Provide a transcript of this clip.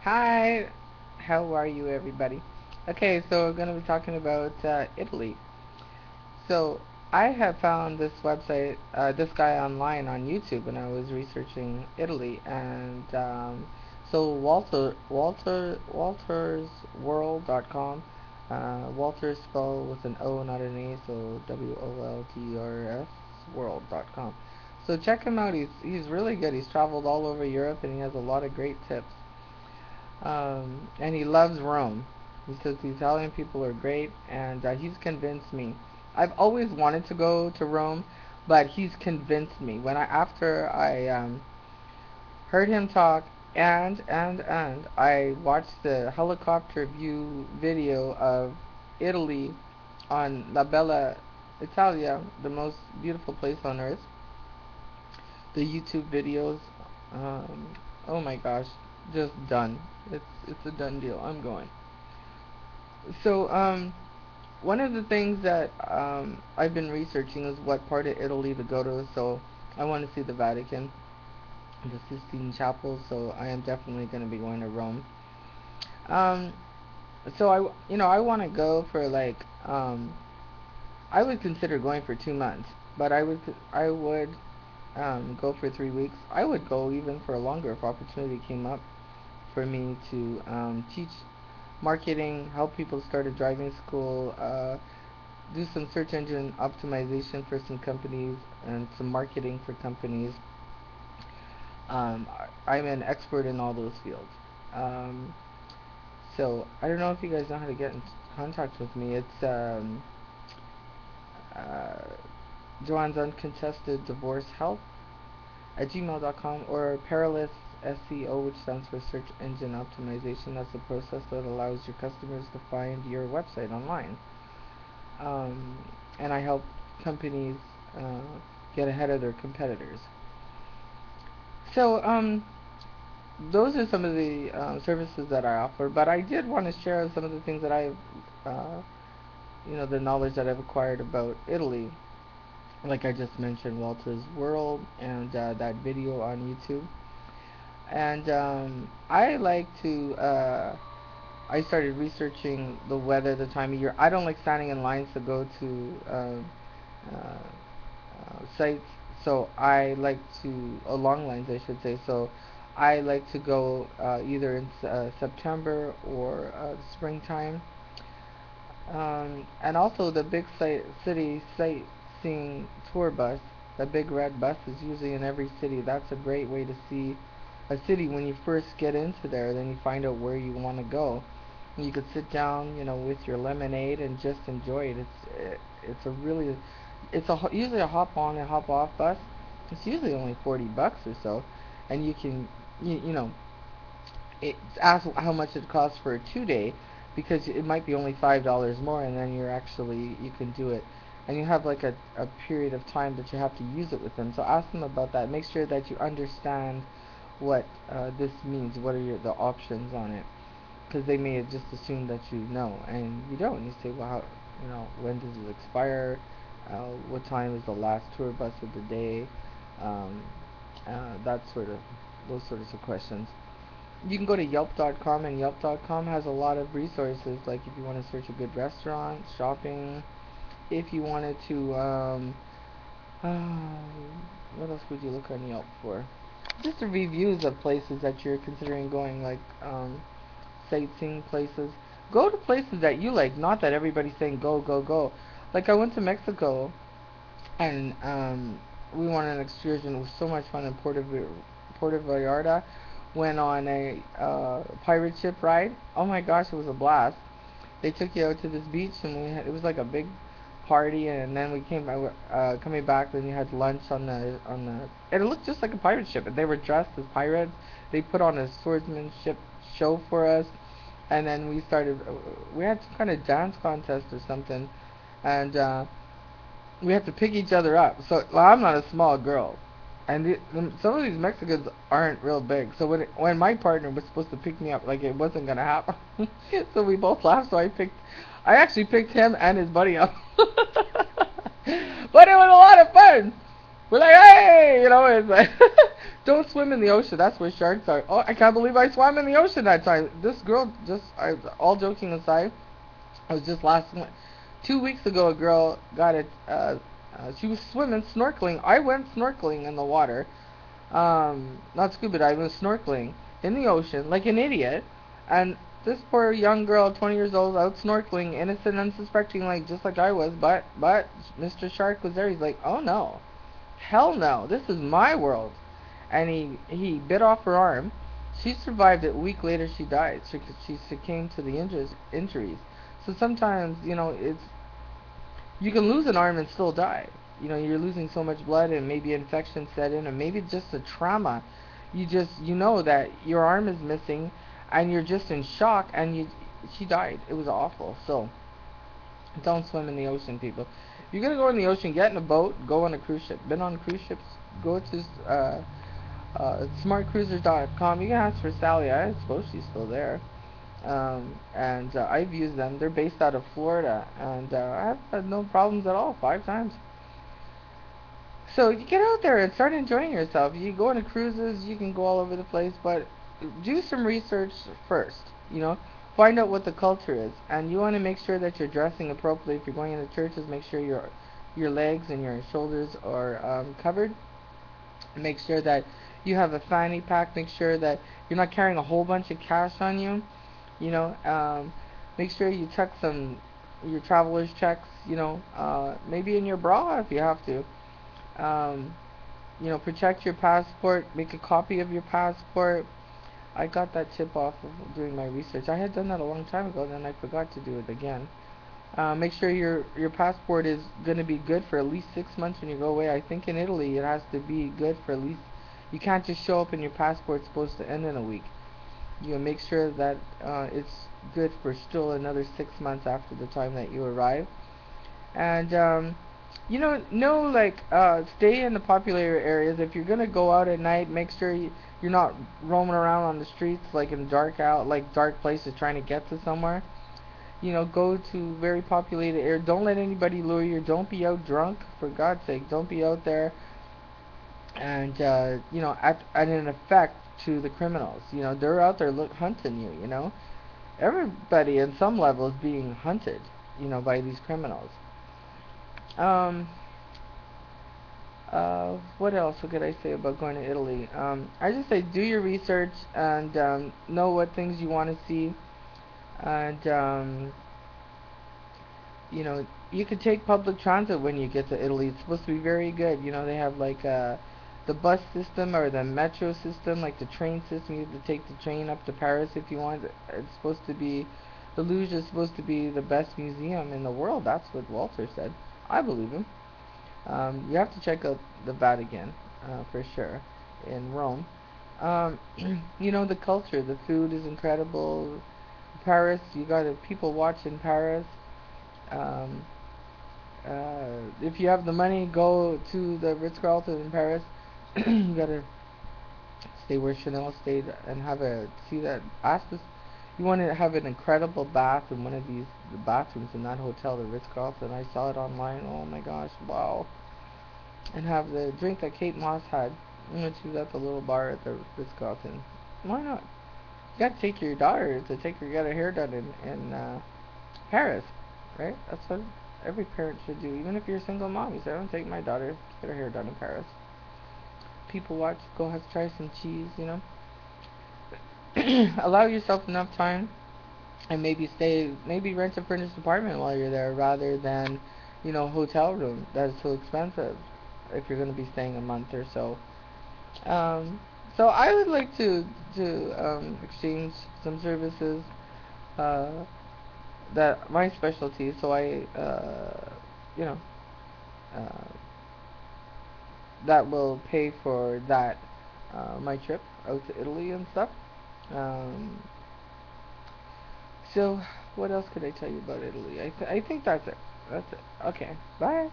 Hi, how are you, everybody? Okay, so we're going to be talking about Italy. So I have found this website, this guy online on YouTube when I was researching Italy, and so WaltersWorld.com. Walter spelled with an O, not an A, so WOLTERS World.com. So check him out. He's really good. He's traveled all over Europe, and he has a lot of great tips. And he loves Rome. He says the Italian people are great, and he's convinced me. I've always wanted to go to Rome, but he's convinced me. After I heard him talk, and I watched the helicopter view video of Italy on La Bella Italia, the most beautiful place on earth. The YouTube videos, oh my gosh, just done. It's a done deal. I'm going. So one of the things that I've been researching is what part of Italy to go to. So I want to see the Vatican, the Sistine Chapel. So I am definitely going to be going to Rome. Um, so I want to go for like I would consider going for 2 months, but I would go for 3 weeks. I would go even for longer if opportunity came up for me to teach marketing, help people start a driving school, do some search engine optimization for some companies, and some marketing for companies. I'm an expert in all those fields. Um, so I don't know if you guys know how to get in contact with me. It's uh, Joanne's Uncontested Divorce Help at gmail.com, or Perilous SEO, which stands for Search Engine Optimization. That's the process that allows your customers to find your website online. Um, and I help companies uh, get ahead of their competitors. So those are some of the services that I offer. But I did want to share some of the things that uh, the knowledge that I've acquired about Italy. Like I just mentioned, Walter's World and that video on YouTube. And I like to. I started researching the weather, the time of year. I don't like standing in lines to go to sites, so I like to long lines, I should say. So I like to go either in September or springtime. And also the big city sightseeing tour bus, the big red bus is usually in every city. That's a great way to see a city when you first get into there. Then you find out where you want to go. And you could sit down, with your lemonade and just enjoy it. It's a really, usually a hop on and hop off bus. It's usually only $40 or so, and you can, you know, it's ask how much it costs for a 2 day, because it might be only $5 more, and then you can do it, and you have like a period of time that you have to use it with them. So ask them about that. Make sure that you understand what this means. What are the options on it? Because they may just assume that you know, and you don't. You say, well, when does it expire? What time is the last tour bus of the day? Um, that sort of those sorts of questions. You can go to Yelp.com, and Yelp.com has a lot of resources. Like if you want to search a good restaurant, shopping. If you wanted to, what else would you look on Yelp for? Just the reviews of places that you're considering going, like sightseeing places. Go to places that you like, not that everybody's saying go, go, go. Like I went to Mexico, and we went on an excursion. It was so much fun in Puerto Vallarta. Went on a pirate ship ride. Oh my gosh, it was a blast. They took you out to this beach, and it was like a big party, and then we came coming back. Then you had lunch and it looked just like a pirate ship. And they were dressed as pirates. They put on a swordsmanship show for us, and then we had some kind of dance contest or something, and we have to pick each other up. So well, I'm not a small girl, and some of these Mexicans aren't real big. So when my partner was supposed to pick me up, like it wasn't gonna happen. So we both laughed. So I actually picked him and his buddy up. But it was a lot of fun. We're like, hey, it's like, don't swim in the ocean. That's where sharks are. Oh, I can't believe I swam in the ocean that time. This girl all joking aside, I was just 2 weeks ago. A girl got it. She was swimming, snorkeling. I went snorkeling in the water. Not scuba diving, snorkeling in the ocean like an idiot. And this poor young girl, 20 years old, out snorkeling, innocent, unsuspecting, like just like I was. But Mr. Shark was there. He's like, oh no, hell no, this is my world. And he bit off her arm. She survived it. A week later, she died. She succumbed to the injuries. So sometimes, you can lose an arm and still die. You're losing so much blood, and maybe infection set in, or maybe just a trauma. You know that your arm is missing, and you're just in shock, and she died. It was awful. So don't swim in the ocean, people. If you're gonna go in the ocean, get in a boat, go on a cruise ship. Been on cruise ships? Go to smartcruisers.com. You can ask for Sally. I suppose she's still there. And I've used them. They're based out of Florida, and I've had no problems at all 5 times. So you get out there and start enjoying yourself. You go on a cruises, you can go all over the place, but do some research first. Find out what the culture is, and you want to make sure that you're dressing appropriately. If you're going into churches, make sure your legs and your shoulders are covered. Make sure that you have a fanny pack. Make sure that you're not carrying a whole bunch of cash on you. Make sure you check your traveler's checks. Maybe in your bra if you have to. Protect your passport. Make a copy of your passport. I got that tip off of doing my research. I had done that a long time ago, then I forgot to do it again. Make sure your passport is going to be good for at least 6 months when you go away. I think in Italy it has to be good for at least. You can't just show up and your passport's supposed to end in a week. You make sure that it's good for still another 6 months after the time that you arrive. And stay in the popular areas. If you're gonna go out at night, make sure you're not roaming around on the streets like in dark places trying to get to somewhere. Go to very populated areas. Don't let anybody lure you. Don't be out drunk, for God's sake. Don't be out there and at an effect to the criminals. They're out there hunting you. Everybody in some level is being hunted, by these criminals. Um, what else could I say about going to Italy? I just say do your research and know what things you want to see, and you can take public transit when you get to Italy. It's supposed to be very good. They have like the bus system or the metro system, like the train system. You have to take the train up to Paris if you want. It's supposed to be, the Louvre is supposed to be the best museum in the world. That's what Walter said. I believe him. You have to check out the Vatican for sure in Rome. The culture, the food is incredible. Paris, you got people watch in Paris. Um, if you have the money, go to the Ritz-Carlton in Paris. You gotta stay where Chanel stayed and see that. You want to have an incredible bath in one of the bathrooms in that hotel, the Ritz-Carlton. I saw it online. Oh my gosh, wow. And have the drink that Kate Moss had when she was at the little bar at the Ritz-Carlton. Why not? You gotta take your daughter to get her hair done in Paris, right? That's what every parent should do. Even if you're a single mom, you say, "I'm gonna take my daughter to get her hair done in Paris." People watch, try some cheese. Allow yourself enough time, and maybe rent a furnished apartment while you're there, rather than, hotel room. That's so expensive if you're going to be staying a month or so. So I would like to exchange some services that my specialty. So you know, uh, that will pay for my trip out to Italy and stuff. Um, so what else could I tell you about Italy? I think that's it. That's it. Okay. Bye.